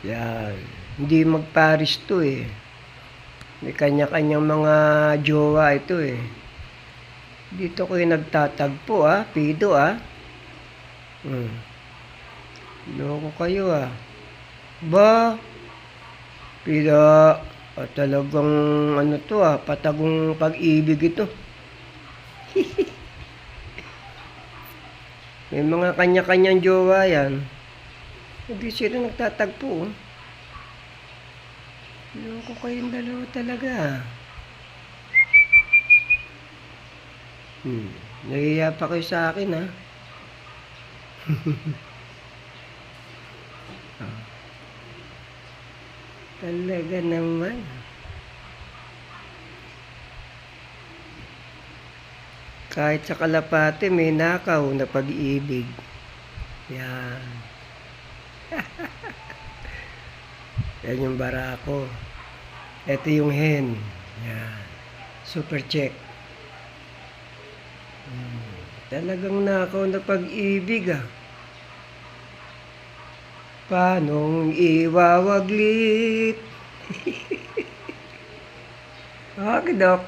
Yan. Hindi magparis to eh. May kanya-kanyang mga jowa ito eh. Dito ko yung nagtatagpo Pido Loko kayo Ba? Pido. Talagang ano to patagong pag-ibig ito. May mga kanya-kanyang jowa yan. Hindi sila nagtatagpo Loko kayong dalawa talaga Nahiya pa kayo sa akin Talaga naman. Kahit sa kalapate may nakaw na pag-ibig. Yan. Yan yung barako. Ito yung hen. Yan. Super check. Talagang nakaw na pag-ibig Paanong iwawaglit? Okay, Dok.